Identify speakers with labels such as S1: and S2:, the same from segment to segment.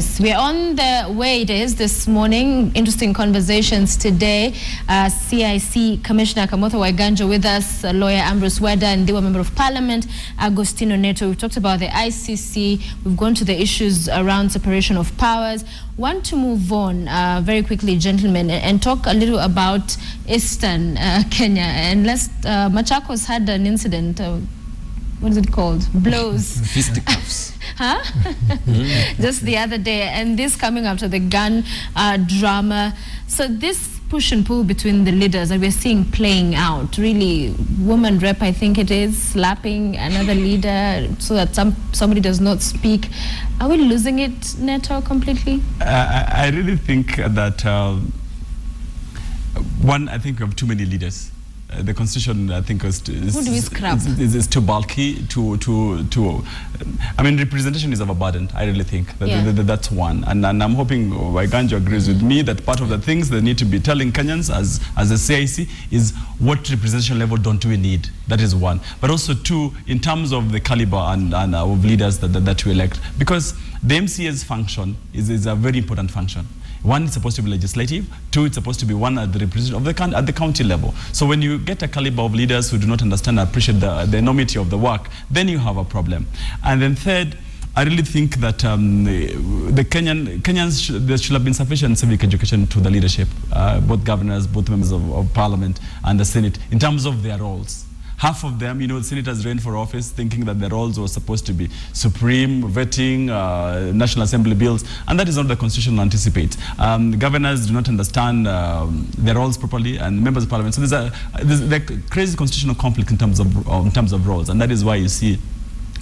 S1: Yes, we're on the way. It is this morning. Interesting conversations today. CIC Commissioner Kamotho Waiganjo with us, lawyer Ambrose Weda, and Ndiwa Member of Parliament Agostino Neto. We've talked about the ICC. We've gone to the issues around separation of powers. Want to move on very quickly, gentlemen, and talk a little about Eastern Kenya. And Machakos had an incident. What is it called? Blows. Fisticuffs. Huh? Just the other day. And this coming after the gun drama. So this push and pull between the leaders that we're seeing playing out, really, woman rep, I think it is, slapping another leader so that somebody does not speak. Are we losing it, Neto, completely?
S2: I really think that, one, I think we have too many leaders. The constitution, I think, is too bulky. I mean, representation is overburdened. I really think that's one, and I'm hoping Waiganjo agrees with me that part of the things they need to be telling Kenyans as a CIC is what representation level don't we need. That is one, but also two, in terms of the caliber and of leaders that we elect, because the MCA's function is a very important function. One, it's supposed to be legislative. Two, it's supposed to be one at the representation of at the county level. So when you get a caliber of leaders who do not understand and appreciate the enormity of the work, then you have a problem. And then third, I really think that the Kenyans there should have been sufficient civic education to the leadership, both governors, both members of parliament and the Senate, in terms of their roles. Half of them, the senators ran for office thinking that their roles were supposed to be supreme, vetting, National Assembly bills, and that is not the Constitution anticipates. Governors do not understand their roles properly, and members of parliament. So there's a crazy constitutional conflict in terms of roles, and that is why you see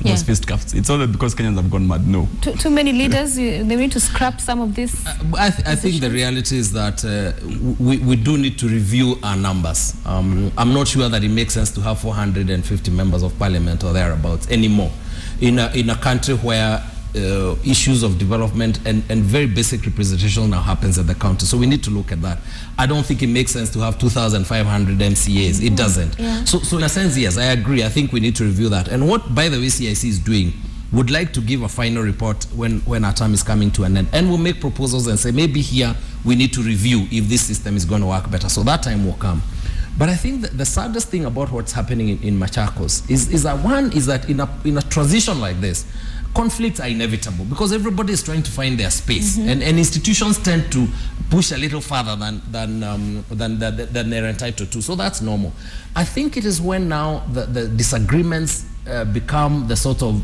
S2: those fisticuffs. It's all because Kenyans have gone mad. No.
S1: Too many leaders. They need to scrap some of this.
S3: I think the reality is that we do need to review our numbers. I'm not sure that it makes sense to have 450 members of parliament or thereabouts anymore in a country where issues of development and very basic representation now happens at the county. So we need to look at that. I don't think it makes sense to have 2,500 MCAs. It doesn't. Yeah. So in a sense, yes, I agree. I think we need to review that. And what, by the way, CIC is doing, would like to give a final report when our term is coming to an end. And we'll make proposals and say, maybe here we need to review if this system is going to work better. So that time will come. But I think that the saddest thing about what's happening in Machakos is that in a transition like this, conflicts are inevitable because everybody is trying to find their space, and institutions tend to push a little further than they're entitled to. So that's normal. I think it is when now the disagreements become the sort of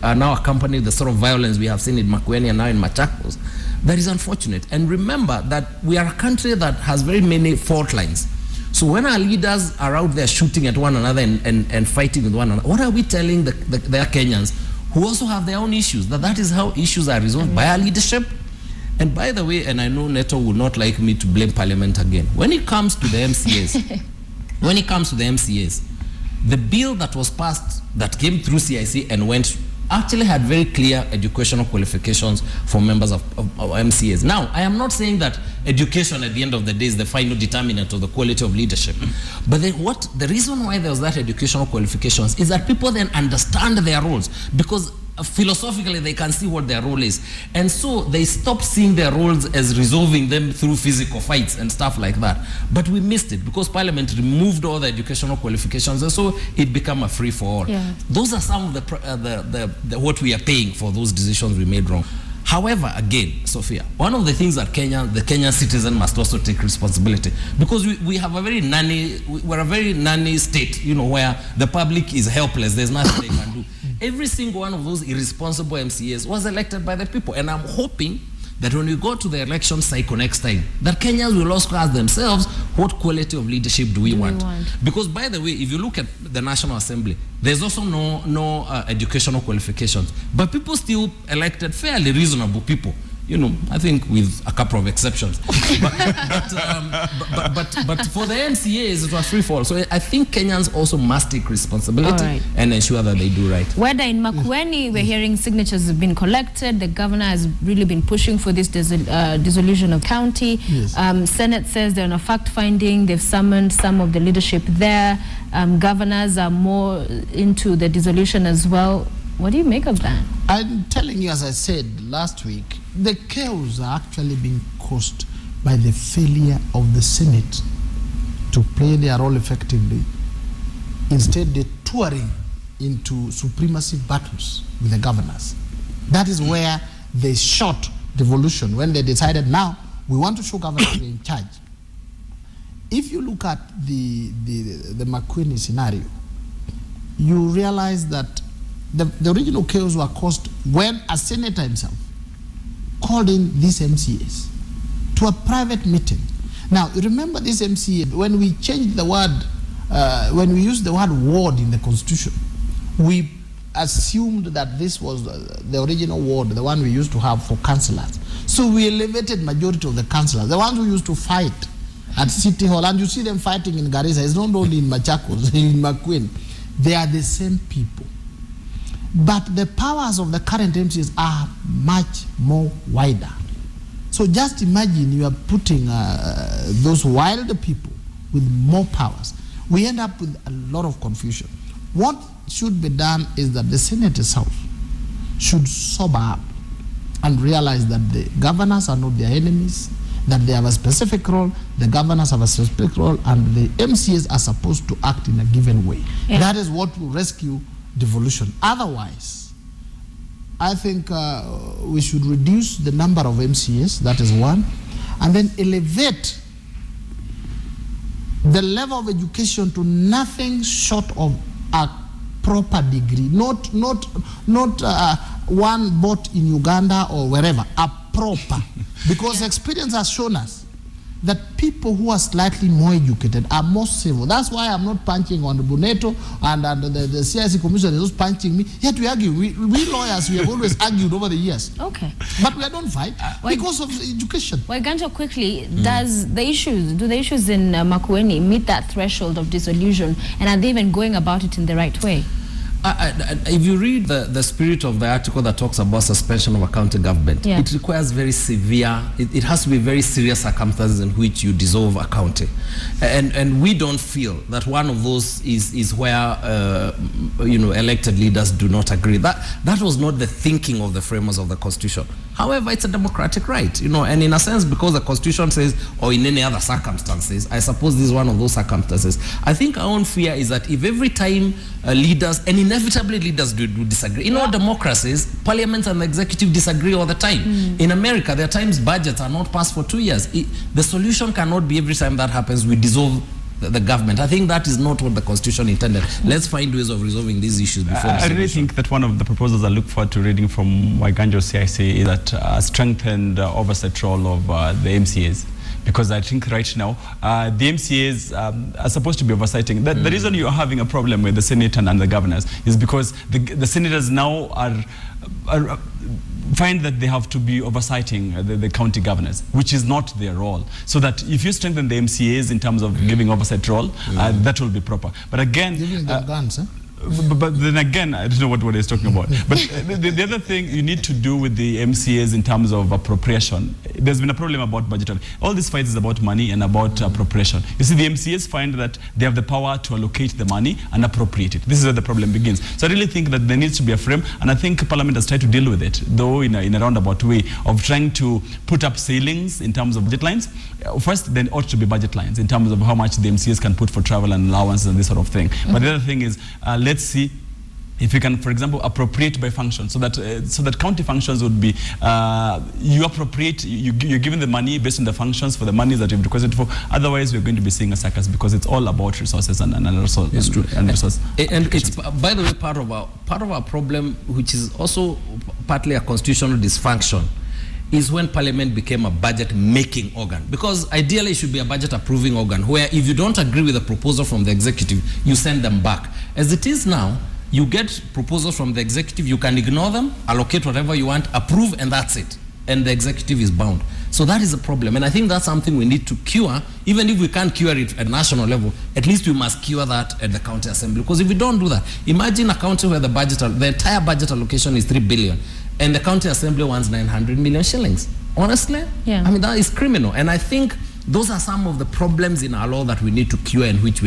S3: are now accompanied the sort of violence we have seen in Makueni and now in Machakos. That is unfortunate. And remember that we are a country that has very many fault lines. So when our leaders are out there shooting at one another and fighting with one another, what are we telling their Kenyans who also have their own issues? That is how issues are resolved by our leadership. And by the way, and I know Neto would not like me to blame Parliament again. When it comes to the MCAs, the bill that was passed, that came through CIC and went, actually had very clear educational qualifications for members of MCAs. Now, I am not saying that education at the end of the day is the final determinant of the quality of leadership. But the reason why there was that educational qualifications is that people then understand their roles, because philosophically they can see what their role is. And so they stop seeing their roles as resolving them through physical fights and stuff like that. But we missed it because Parliament removed all the educational qualifications, and so it became a free-for-all. Yeah. Those are some of the what we are paying for those decisions we made wrong. However, again, Sophia, one of the things that the Kenyan citizen must also take responsibility, because we're a very nanny state, where the public is helpless. There's nothing they can do. Every single one of those irresponsible MCAs was elected by the people. And I'm hoping that when we go to the election cycle next time, that Kenyans will also ask themselves, what quality of leadership do we want? Because, by the way, if you look at the National Assembly, there's also no educational qualifications. But people still elected fairly reasonable people. I think with a couple of exceptions. But for the MCAs, it was free fall. So I think Kenyans also must take responsibility and ensure that they do right.
S1: Whether in Makueni, we're hearing signatures have been collected. The governor has really been pushing for this dissolution of county. Yes. Senate says they're on a fact-finding. They've summoned some of the leadership there. Governors are more into the dissolution as well. What do you make of that?
S4: I'm telling you, as I said last week, the chaos are actually being caused by the failure of the Senate to play their role effectively. Instead, they're touring into supremacy battles with the governors. That is where they shot devolution, when they decided now we want to show governors we're in charge. If you look at the McQueen scenario, you realize that the original chaos were caused when a senator himself called in these MCAs to a private meeting. Now, you remember this MCA, when we changed the word, when we used the word ward in the Constitution, we assumed that this was the original ward, the one we used to have for councillors. So we elevated majority of the councillors, the ones who used to fight at City Hall, and you see them fighting in Garissa. It's not only in Machakos, in McQueen. They are the same people. But the powers of the current MCs are much more wider. So just imagine you are putting those wild people with more powers. We end up with a lot of confusion. What should be done is that the Senate itself should sober up and realize that the governors are not their enemies, that they have a specific role, the governors have a specific role, and the MCAs are supposed to act in a given way. Yeah. That is what will rescue devolution. Otherwise, I think we should reduce the number of MCAs, that is one, and then elevate the level of education to nothing short of a proper degree, not one bought in Uganda or wherever, a proper. Because experience has shown us that people who are slightly more educated are more civil. That's why I'm not punching on the Boneto and the CIC Commission is just punching me. Yet we argue. We lawyers, we have always argued over the years.
S1: Okay.
S4: But we don't fight because of education.
S1: Ganjo, quickly, do the issues in Makueni meet that threshold of dissolution, and are they even going about it in the right way?
S3: If you read the spirit of the article that talks about suspension of a county government, it requires very severe, it has to be very serious circumstances in which you dissolve a county. And we don't feel that one of those is where elected leaders do not agree. That was not the thinking of the framers of the Constitution. However, it's a democratic right, and in a sense, because the Constitution says, or in any other circumstances, I suppose this is one of those circumstances. I think our own fear is that if every time leaders, and inevitably leaders do disagree. In all democracies, parliaments and the executive disagree all the time. In America, there are times budgets are not passed for 2 years. The solution cannot be every time that happens, we dissolve the government. I think that is not what the Constitution intended. Let's find ways of resolving these issues before
S2: I really think that one of the proposals I look forward to reading from Waiganjo CIC is that strengthened oversight role of the MCAs. Because I think right now, the MCAs are supposed to be oversighting. The reason you're having a problem with the Senate and the governors is because the senators now are find that they have to be oversighting the county governors, which is not their role. So that if you strengthen the MCAs in terms of giving oversight role, that will be proper. But again,
S4: giving them guns, huh?
S2: But then again, I don't know what he's talking about. But the other thing you need to do with the MCAs in terms of appropriation, there's been a problem about budgetary. All these fights is about money and about appropriation. You see, the MCAs find that they have the power to allocate the money and appropriate it. This is where the problem begins. So I really think that there needs to be a frame, and I think Parliament has tried to deal with it, though in a roundabout way, of trying to put up ceilings in terms of budget lines. First, then ought to be budget lines in terms of how much the MCAs can put for travel and allowances and this sort of thing. But the other thing is, let's see if we can, for example, appropriate by function, so that county functions would be, you appropriate, you're given the money based on the functions for the money that you've requested for. Otherwise, we're going to be seeing a circus, because it's all about resources and resources.
S3: It's true. And it's, by the way, part of our problem, which is also partly a constitutional dysfunction, is when Parliament became a budget-making organ. Because ideally it should be a budget-approving organ, where if you don't agree with a proposal from the executive, you send them back. As it is now, you get proposals from the executive, you can ignore them, allocate whatever you want, approve, and that's it. And the executive is bound. So that is a problem. And I think that's something we need to cure. Even if we can't cure it at national level, at least we must cure that at the county assembly. Because if we don't do that, imagine a county where the entire budget allocation is 3 billion. And the county assembly wants 900 million shillings. Honestly, I mean, that is criminal. And I think Those are some of the problems in our law that we need to cure and which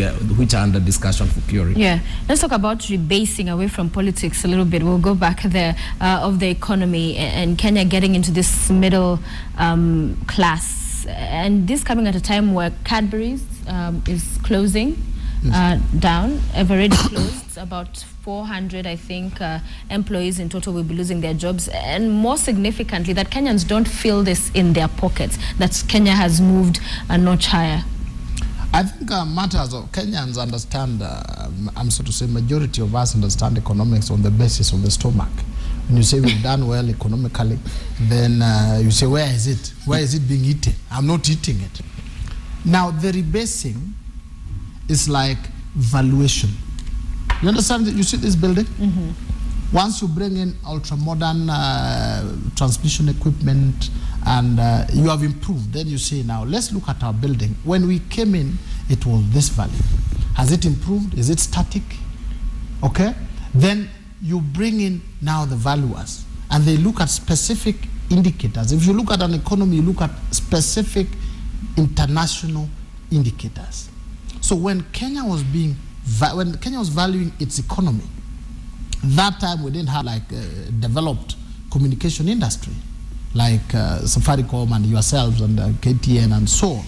S3: are under discussion for curing.
S1: Yeah, let's talk about rebasing away from politics a little bit. We'll go back there of the economy and Kenya getting into this middle class, and this coming at a time where Cadbury's is closing down. Have already closed. About 400, I think, employees in total will be losing their jobs. And more significantly, that Kenyans don't feel this in their pockets, that Kenya has moved a notch higher.
S4: I think matters of Kenyans understand, I'm so to say, majority of us understand economics on the basis of the stomach. When you say we've done well economically, then you say, where is it? Where is it being eaten? I'm not eating it. Now, the rebasing is like valuation. You understand? You see this building? Mm-hmm. Once you bring in ultra-modern transmission equipment and you have improved, then you say, now let's look at our building. When we came in, it was this value. Has it improved? Is it static? Okay? Then you bring in now the valuers, and they look at specific indicators. If you look at an economy, you look at specific international indicators. So when Kenya was valuing its economy, that time we didn't have like developed communication industry like Safaricom and yourselves and KTN and so on.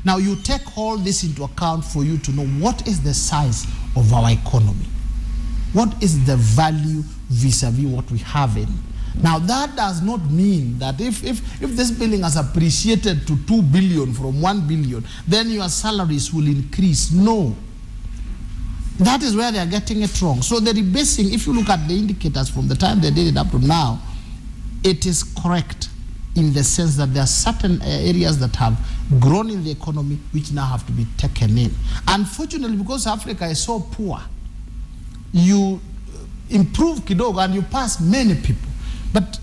S4: Now you take all this into account for you to know what is the size of our economy. What is the value vis-a-vis what we have in. Now that does not mean that if this building has appreciated to 2 billion from 1 billion, then your salaries will increase. No. That is where they are getting it wrong. So the rebasing, if you look at the indicators from the time they did it up to now, it is correct in the sense that there are certain areas that have grown in the economy which now have to be taken in. Unfortunately, because Africa is so poor, you improve kidogo and you pass many people. But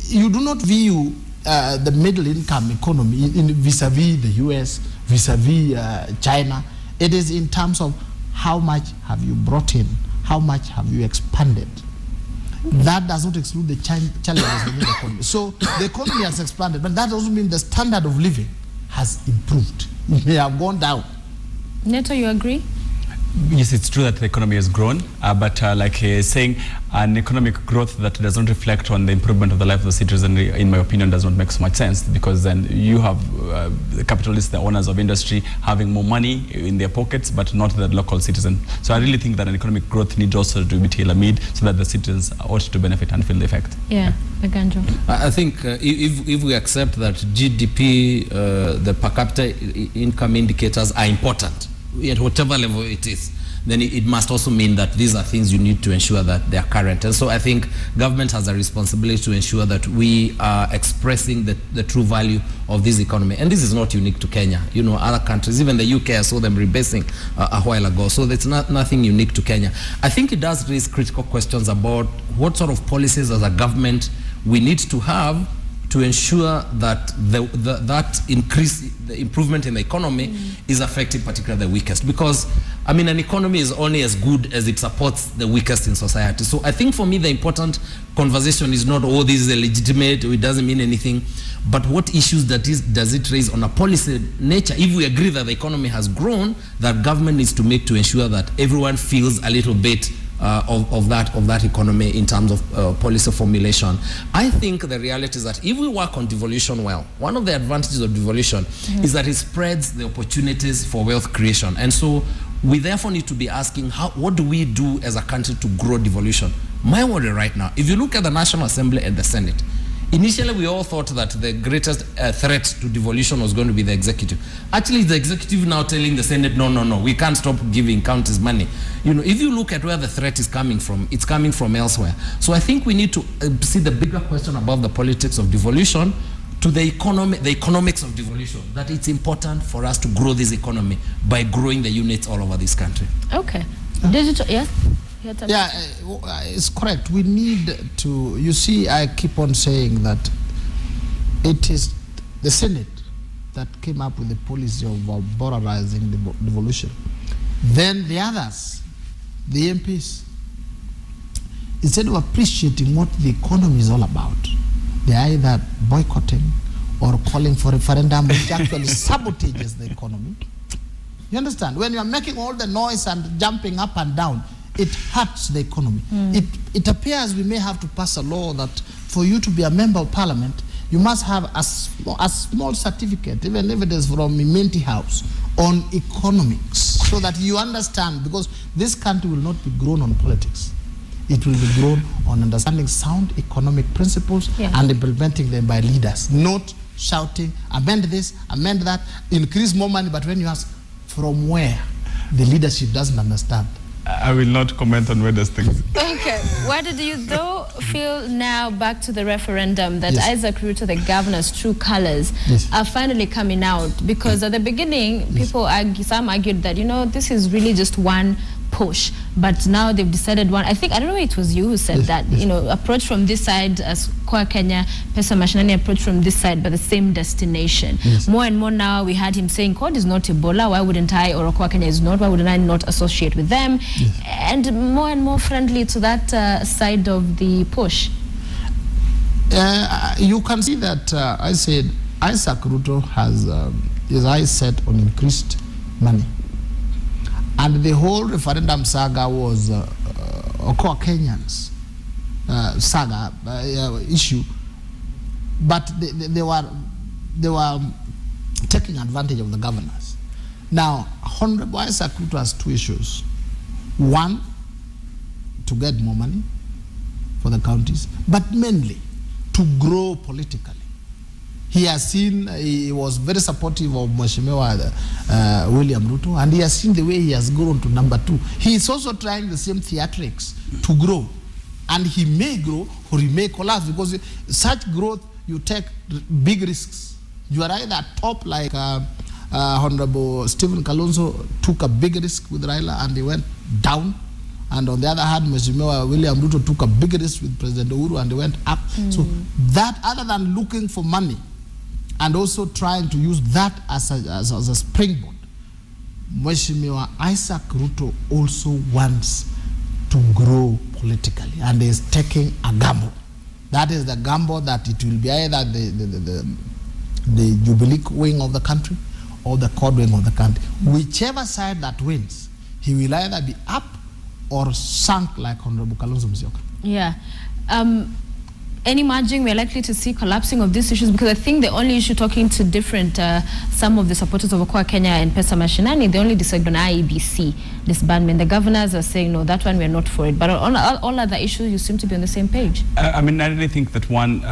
S4: you do not view the middle income economy in vis-a-vis the US, vis-a-vis China. It is in terms of how much have you brought in, how much have you expanded. That does not exclude the challenges within the economy. So the economy has expanded, but that doesn't mean the standard of living has improved. It may have gone down.
S1: Neto, you agree?
S2: Yes, it's true that the economy has grown, but like saying an economic growth that does not reflect on the improvement of the life of the citizen, in my opinion, does not make so much sense, because then you have the capitalists, the owners of industry, having more money in their pockets, but not the local citizen. So I really think that an economic growth needs also to be tailor-made so that the citizens ought to benefit and feel the effect.
S1: Yeah, Aganjo.
S3: I think if we accept that GDP, the per capita income indicators are important, at whatever level it is, then it must also mean that these are things you need to ensure that they are current. And so I think government has a responsibility to ensure that we are expressing the true value of this economy. And this is not unique to Kenya. You know, other countries, even the UK, I saw them rebasing a while ago. So it's nothing unique to Kenya. I think it does raise critical questions about what sort of policies as a government we need to have to ensure that that increase, the improvement in the economy is affecting particularly the weakest. Because, I mean, an economy is only as good as it supports the weakest in society. So I think for me, the important conversation is not, oh, this is illegitimate, it doesn't mean anything, but what issues does it raise on a policy nature? If we agree that the economy has grown, that government needs to make to ensure that everyone feels a little bit of that economy in terms of policy formulation. I think the reality is that if we work on devolution well, one of the advantages of devolution is that it spreads the opportunities for wealth creation. And so we therefore need to be asking, what do we do as a country to grow devolution? My worry right now, if you look at the National Assembly and the Senate, initially we all thought that the greatest threat to devolution was going to be the executive. Actually, the executive now telling the Senate, no, we can't stop giving counties money. You know, if you look at where the threat is coming from, it's coming from elsewhere. So I think we need to see the bigger question above the politics of devolution to the economics of devolution, that it's important for us to grow this economy by growing the units all over this country.
S1: Okay. Digital, yeah?
S4: Yeah, it's correct. We need to, you see, I keep on saying that it is the Senate that came up with the policy of borderizing the devolution. Then the others, the MPs, instead of appreciating what the economy is all about, they are either boycotting or calling for referendum, which actually sabotages the economy. You understand? When you are making all the noise and jumping up and down, it hurts the economy. It appears we may have to pass a law that for you to be a member of parliament, you must have a small certificate, even if it is from Imenti House, on economics, so that you understand, because this country will not be grown on politics. It will be grown on understanding sound economic principles and implementing them by leaders, not shouting, amend this, amend that, increase more money, but when you ask from where, the leadership doesn't understand.
S2: I will not comment on where those things.
S1: Okay. Why did you though feel now, back to the referendum, that Isaac Ruto, the governor's true colors, are finally coming out? Because at the beginning, some argued that, you know, this is really just one push, but now they've decided one. I don't know, it was you who said that, you know, approach from this side as Kwa Kenya, Pesa Mashinani approach from this side, but the same destination. More and more now, we had him saying, CORD is not Ebola, why wouldn't I, or Kwa Kenya is not, why wouldn't I not associate with them? And more friendly to that side of the push.
S4: You can see that I said Isaac Ruto has his eyes set on increased money. And the whole referendum saga was Okoa Kenyans saga issue, but they were taking advantage of the governors. Now, Honorable Isaac Ruto has two issues. One, to get more money for the counties, but mainly to grow politically. He has seen, he was very supportive of Mheshimiwa William Ruto, and he has seen the way he has grown to number 2. He is also trying the same theatrics to grow. And he may grow or he may collapse, because such growth, you take big risks. You are either top, like Honorable Stephen Kalonzo took a big risk with Raila and he went down. And on the other hand, Mheshimiwa William Ruto took a big risk with President Uhuru and he went up. So that, other than looking for money, and also trying to use that as a springboard, Mheshimiwa Isaac Ruto also wants to grow politically and is taking a gamble. That is the gamble that it will be either the Jubilee wing of the country or the CORD wing of the country. Whichever side that wins, he will either be up or sunk, like Honorable Kalonzo Musyoka.
S1: Yeah. Any margin we're likely to see collapsing of these issues? Because I think the only issue, talking to different, some of the supporters of Okoa Kenya and Pesa Mashinani, they only decided on IEBC disbandment. The governors are saying, no, that one we're not for it. But on all other issues, you seem to be on the same page.
S2: I mean, I really think that one,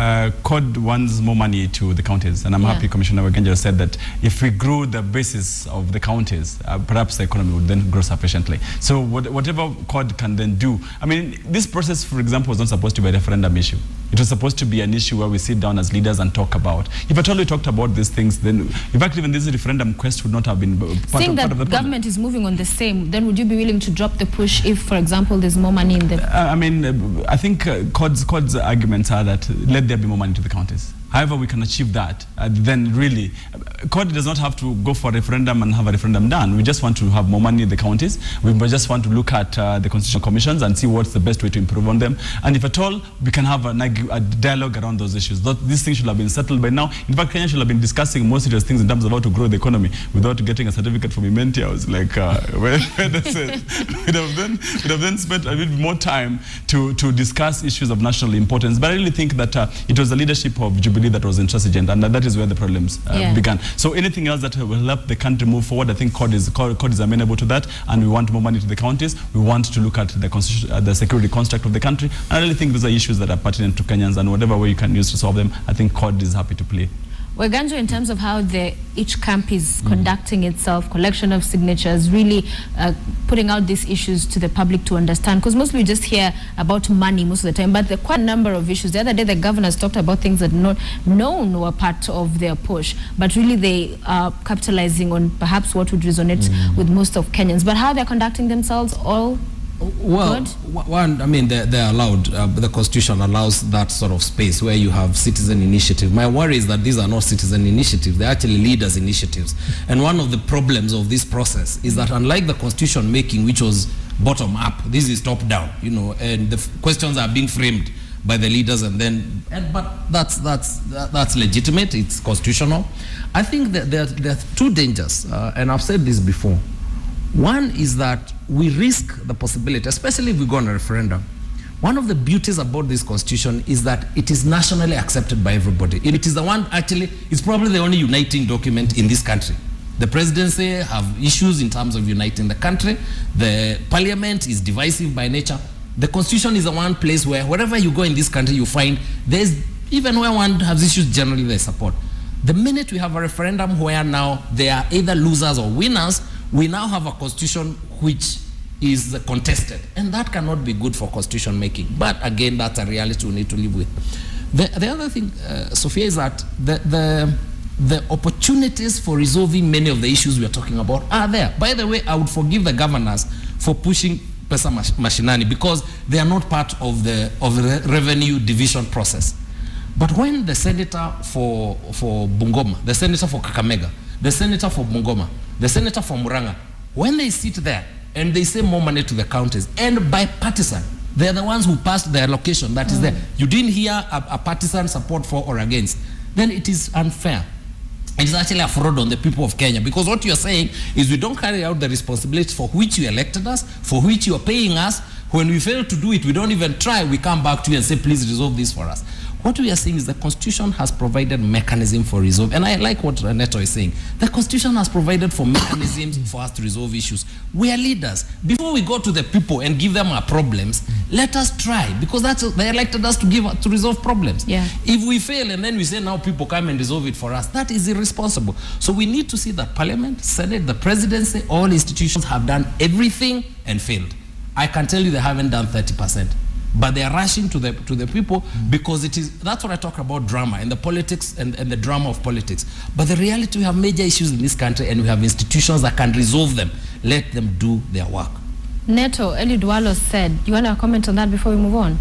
S2: CORD wants more money to the counties. And I'm happy Commissioner Wagenja said that if we grew the basis of the counties, perhaps the economy would then grow sufficiently. So whatever CORD can then do. I mean, this process, for example, was not supposed to be a referendum issue. It was supposed to be an issue where we sit down as leaders and talk about. If at all we talked about these things, then, in fact, even this referendum quest would not have been part of the problem. Saying that
S1: government is moving on the same, then would you be willing to drop the push if, for example, there's more money in the...
S2: I mean, I think CORD's arguments are that let there be more money to the counties. However we can achieve that, then really, CORD does not have to go for a referendum and have a referendum done. We just want to have more money in the counties. We just want to look at the constitutional commissions and see what's the best way to improve on them. And if at all, we can have a dialogue around those issues. These things should have been settled by now. In fact, Kenya should have been discussing more serious things in terms of how to grow the economy without getting a certificate from Imenti House. Like, where they said, we'd have then spent a bit more time to discuss issues of national importance. But I really think that it was the leadership of Jubilee that was intransigent, and that is where the problems began. So anything else that will help the country move forward, I think CORD is amenable to that, and we want more money to the counties. We want to look at the security construct of the country, and I really think those are issues that are pertinent to Kenyans, and whatever way you can use to solve them, I think CORD is happy to play.
S1: Waganjo, in terms of how each camp is conducting itself, collection of signatures, really putting out these issues to the public to understand, because mostly we just hear about money most of the time, but there are quite a number of issues. The other day the governors talked about things that not known were part of their push, but really they are capitalizing on perhaps what would resonate with most of Kenyans. But how they're conducting themselves, all
S3: well,
S1: good?
S3: One, I mean, they're allowed, the Constitution allows that sort of space where you have citizen initiative. My worry is that these are not citizen initiatives, they're actually leaders' initiatives. And one of the problems of this process is that unlike the Constitution making, which was bottom up, this is top down, you know, and the questions are being framed by the leaders, but that's legitimate. It's constitutional. I think that there are two dangers, and I've said this before. One is that we risk the possibility, especially if we go on a referendum. One of the beauties about this constitution is that it is nationally accepted by everybody. It is the one, actually, it's probably the only uniting document in this country. The presidency have issues in terms of uniting the country. The parliament is divisive by nature. The constitution is the one place where wherever you go in this country, you find there's, even where one has issues, generally there's support. The minute we have a referendum where now they are either losers or winners, we now have a constitution which is contested. And that cannot be good for constitution making. But again, that's a reality we need to live with. The other thing, Sophia, is that the opportunities for resolving many of the issues we are talking about are there. By the way, I would forgive the governors for pushing pesa mashinani because they are not part of the revenue division process. But when the senator for Bungoma, the senator for Kakamega, the senator for Bungoma, the senator for Muranga, when they sit there and they say more money to the counties, and bipartisan, they're the ones who passed the allocation that is there. You didn't hear a partisan support for or against, then it is unfair. It's actually a fraud on the people of Kenya, because what you're saying is we don't carry out the responsibility for which you elected us, for which you are paying us. When we fail to do it, we don't even try. We come back to you and say, please resolve this for us. What we are saying is the Constitution has provided mechanism for resolve. And I like what Neto is saying. The Constitution has provided for mechanisms for us to resolve issues. We are leaders. Before we go to the people and give them our problems, let us try, because they elected us to resolve problems.
S1: Yeah.
S3: If we fail and then we say now people come and resolve it for us, that is irresponsible. So we need to see that Parliament, Senate, the Presidency, all institutions have done everything and failed. I can tell you they haven't done 30%. But they are rushing to the people because that's what I talk about, drama and the politics and the drama of politics. But the reality, we have major issues in this country and we have institutions that can resolve them. Let them do their work.
S1: Neto, Eli Dualo said, you want to comment on that before we move on?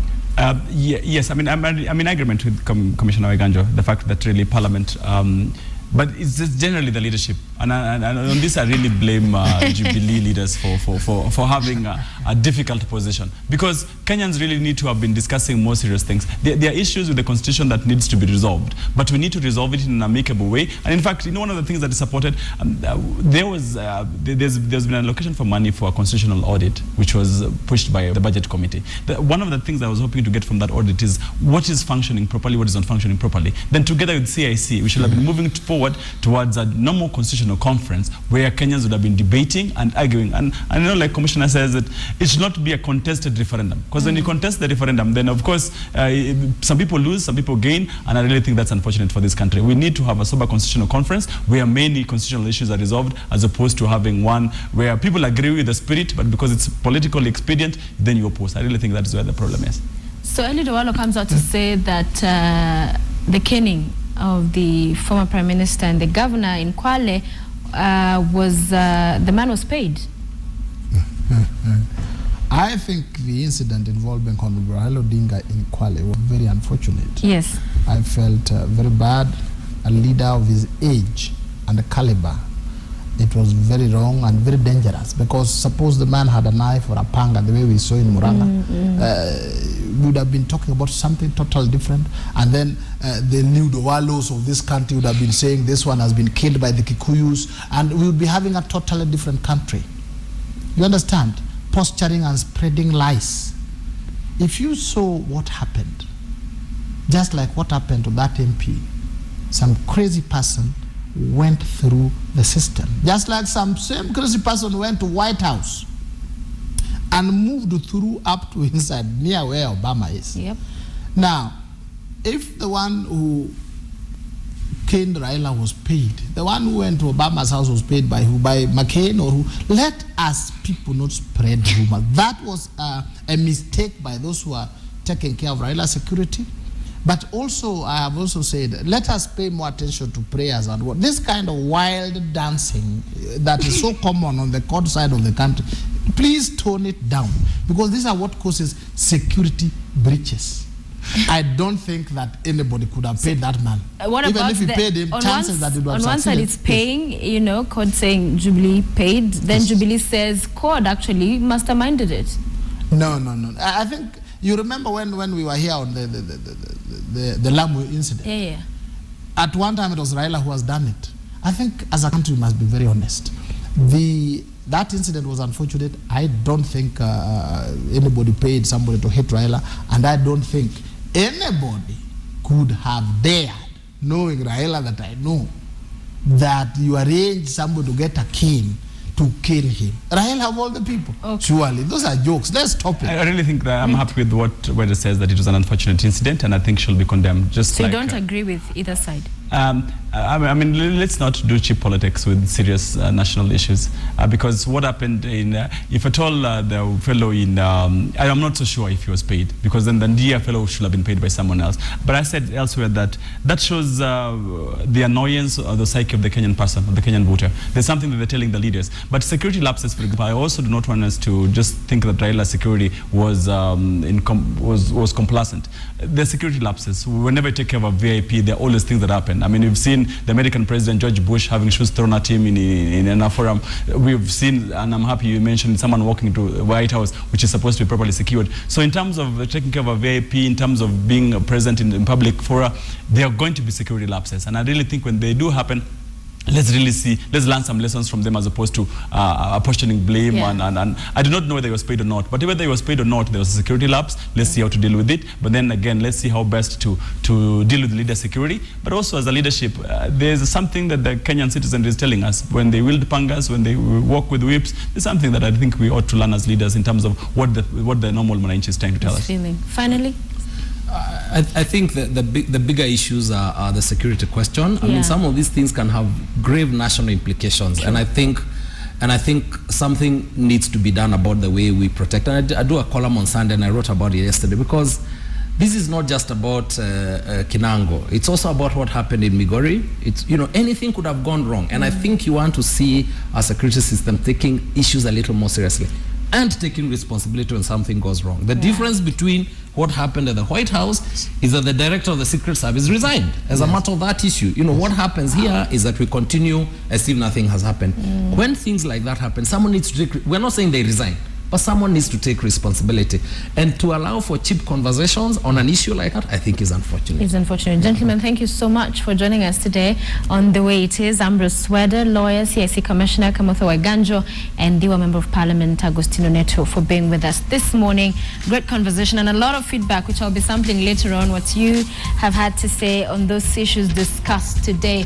S2: Yes, I mean, I'm in agreement with Commissioner Waiganjo, the fact that really Parliament, but it's just generally the leadership. And on this, I really blame Jubilee leaders for having a difficult position. Because Kenyans really need to have been discussing more serious things. There are issues with the Constitution that needs to be resolved. But we need to resolve it in an amicable way. And in fact, one of the things that is supported, there's been an allocation for money for a constitutional audit, which was pushed by the Budget Committee. One of the things I was hoping to get from that audit is what is functioning properly, what is not functioning properly. Then together with CIC, we should have been moving forward towards a normal constitutional conference where Kenyans would have been debating and arguing. And I know, like Commissioner says, that it should not be a contested referendum. Because when you contest the referendum, then of course, some people lose, some people gain, and I really think that's unfortunate for this country. We need to have a sober constitutional conference where many constitutional issues are resolved, as opposed to having one where people agree with the spirit, but because it's politically expedient, then you oppose. I really think that's where the problem is.
S1: So Eli Dualo comes out to say that the caning of the former Prime Minister and the governor in Kwale the man was paid.
S4: I think the incident involving Honorable Raila Odinga in Kwale was very unfortunate.
S1: Yes.
S4: I felt very bad. A leader of his age and caliber, it was very wrong and very dangerous, because suppose the man had a knife or a panga, the way we saw in Muranga, we would have been talking about something totally different. And then the new Walos of this country would have been saying this one has been killed by the Kikuyus, and we would be having a totally different country. You understand? Posturing and spreading lies. If you saw what happened, just like what happened to that MP, some crazy person went through the system, just like some same crazy person went to White House and moved through up to inside near where Obama is.
S1: Yep.
S4: Now, if the one who caned Raila was paid, the one who went to Obama's house was paid by who? By McCain or who? Let us people not spread rumors. That was a mistake by those who are taking care of Raila's security. But also, I have also said, let us pay more attention to prayers and what. This kind of wild dancing that is so common on the court side of the country, please tone it down, because these are what causes security breaches. I don't think that anybody could have paid that man.
S1: What
S4: even
S1: about
S4: if he paid him, chances that it was
S1: on one side it's paying, you know, CORD saying Jubilee paid, then Jubilee says CORD actually masterminded it.
S4: No. I think You remember when we were here on the Lamu incident?
S1: Yeah.
S4: At one time, it was Raila who has done it. I think as a country, we must be very honest. That incident was unfortunate. I don't think anybody paid somebody to hit Raila, and I don't think anybody could have dared, knowing Raila that I know, that you arrange somebody to get a cane to kill him. Raila of all the people. Okay. Surely, those are jokes. Let's stop it.
S2: I really think that I'm happy with what Weda says, that it was an unfortunate incident, and I think she'll be condemned. Just
S1: so
S2: like,
S1: you don't agree with either side?
S2: I mean, let's not do cheap politics with serious national issues, because what happened in, if at all the fellow in, I'm not so sure if he was paid, because then the Ndia fellow should have been paid by someone else. But I said elsewhere that that shows the annoyance or the psyche of the Kenyan person, of the Kenyan voter. There's something that they're telling the leaders. But security lapses, for example, I also do not want us to just think that Raila's security was complacent. The security lapses, whenever you take care of a VIP, there are always things that happen. I mean, we've seen the American President George Bush having shoes thrown at him in a forum. We've seen, and I'm happy you mentioned someone walking to the White House, which is supposed to be properly secured. So in terms of taking care of a VIP, in terms of being present in public fora, there are going to be security lapses. And I really think when they do happen, let's learn some lessons from them, as opposed to apportioning blame.
S1: Yeah.
S2: And I do not know whether he was paid or not, but whether he was paid or not, there was a security lapse. Let's see how to deal with it. But then again, let's see how best to deal with leader security. But also as a leadership, there's something that the Kenyan citizen is telling us. When they wield pangas, when they walk with whips, there's something that I think we ought to learn as leaders in terms of what the normal Mwananchi is trying to tell us.
S1: Feeling. Finally?
S3: I think the bigger issues are the security question. I mean, some of these things can have grave national implications, sure. and I think something needs to be done about the way we protect. And I do a column on Sunday, and I wrote about it yesterday, because this is not just about Kinango. It's also about what happened in Migori. It's, you know, anything could have gone wrong, and I think you want to see our security system taking issues a little more seriously and taking responsibility when something goes wrong. The difference between what happened at the White House is that the director of the Secret Service resigned as a matter of that issue. You know, what happens here is that we continue as if nothing has happened. When things like that happen, someone needs to take, we're not saying they resign, but someone needs to take responsibility. And to allow for cheap conversations on an issue like that, I think is unfortunate.
S1: It's unfortunate. Gentlemen, thank you so much for joining us today on The Way It Is. Ambrose Weda, lawyer, CIC Commissioner Kamotho Waiganjo, and Diwa Member of Parliament Agostino Neto for being with us this morning. Great conversation and a lot of feedback, which I'll be sampling later on, what you have had to say on those issues discussed today.